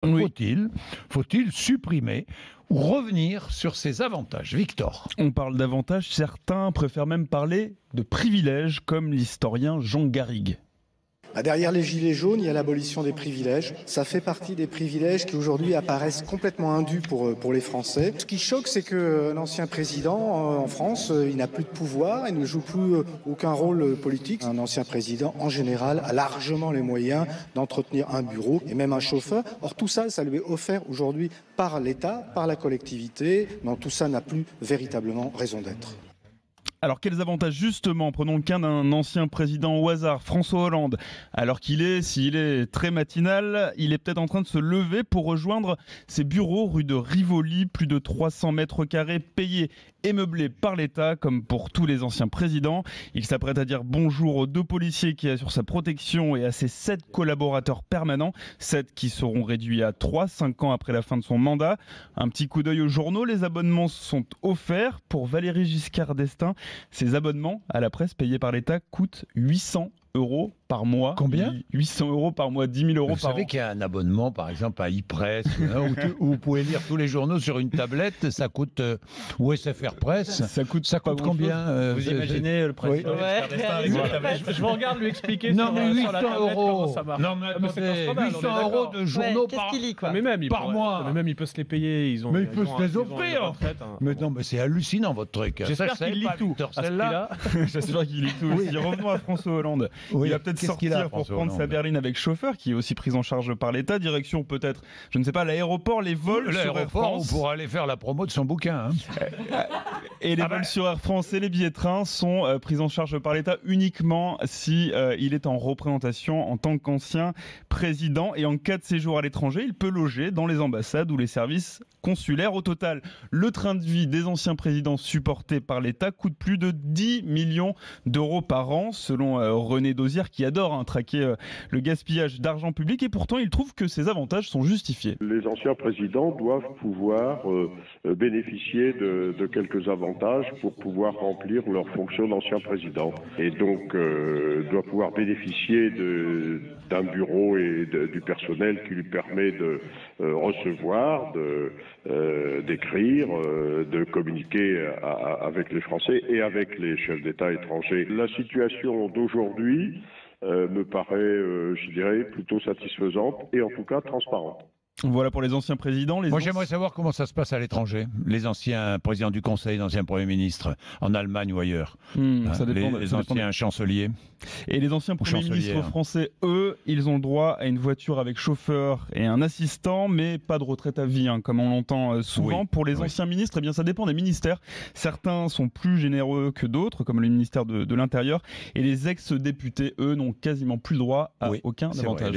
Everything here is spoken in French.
Oui. Faut-il supprimer ou revenir sur ces avantages, Victor? On parle d'avantages, certains préfèrent même parler de privilèges, comme l'historien Jean Garrigue. Derrière les gilets jaunes, il y a l'abolition des privilèges. Ça fait partie des privilèges qui aujourd'hui apparaissent complètement indus pour les Français. Ce qui choque, c'est que l'ancien président en France, il n'a plus de pouvoir, il ne joue plus aucun rôle politique. Un ancien président, en général, a largement les moyens d'entretenir un bureau et même un chauffeur. Or tout ça, ça lui est offert aujourd'hui par l'État, par la collectivité. Non, tout ça n'a plus véritablement raison d'être. Alors quels avantages justement? Prenons le cas d'un ancien président au hasard, François Hollande. Alors s'il est très matinal, il est peut-être en train de se lever pour rejoindre ses bureaux rue de Rivoli, plus de 300 mètres carrés payés et meublés par l'État, comme pour tous les anciens présidents. Il s'apprête à dire bonjour aux 2 policiers qui assurent sa protection et à ses 7 collaborateurs permanents, 7 qui seront réduits à 3, 5 ans après la fin de son mandat. Un petit coup d'œil aux journaux, les abonnements sont offerts pour Valéry Giscard d'Estaing. Ces abonnements à la presse payés par l'État coûtent 800 € par mois. Combien? 800 € par mois, 10 000 € par an. Vous savez qu'il y a un abonnement, par exemple, à iPress, où vous pouvez lire tous les journaux sur une tablette, ça coûte, ou SFR Presse, ça coûte combien? Vous imaginez le président Je vous regarde lui expliquer non, mais 800 sur la tablette comment ça marche. Non, mais attendez, 800 € de journaux par mois. Mais même il peut se les payer. Mais il peut se les offrir. Mais non, mais c'est hallucinant votre truc. J'espère qu'il lit tout. J'espère qu'il lit tout. Si revenons à François Hollande, il va peut-être sortir pour prendre sa berline avec chauffeur, qui est aussi prise en charge par l'État. Direction peut-être, je ne sais pas, l'aéroport, les vols sur Air France. Pour aller faire la promo de son bouquin. Et les vols sur Air France et les billets de train sont pris en charge par l'État uniquement si il est en représentation en tant qu'ancien président. Et en cas de séjour à l'étranger, il peut loger dans les ambassades ou les services consulaires. Au total, le train de vie des anciens présidents supportés par l'État coûte plus de 10 millions d'euros par an, selon René Dosière, qui adore traquer le gaspillage d'argent public, et pourtant il trouve que ces avantages sont justifiés. Les anciens présidents doivent pouvoir bénéficier de quelques avantages pour pouvoir remplir leur fonction d'ancien président, et donc doivent pouvoir bénéficier d'un bureau et du personnel qui lui permet de recevoir, d'écrire, de communiquer avec les Français et avec les chefs d'État étrangers. La situation d'aujourd'hui me paraît, je dirais, plutôt satisfaisante et en tout cas transparente. Voilà pour les anciens présidents. Moi, j'aimerais savoir comment ça se passe à l'étranger. Les anciens présidents du Conseil, les anciens premiers ministres, en Allemagne ou ailleurs. Ça dépend, les anciens chanceliers. Et les anciens premiers ministres français, eux, ils ont le droit à une voiture avec chauffeur et un assistant, mais pas de retraite à vie, comme on l'entend souvent. Pour les anciens ministres, eh bien, ça dépend des ministères. Certains sont plus généreux que d'autres, comme le ministère de l'Intérieur. Et les ex-députés, eux, n'ont quasiment plus le droit à aucun avantage.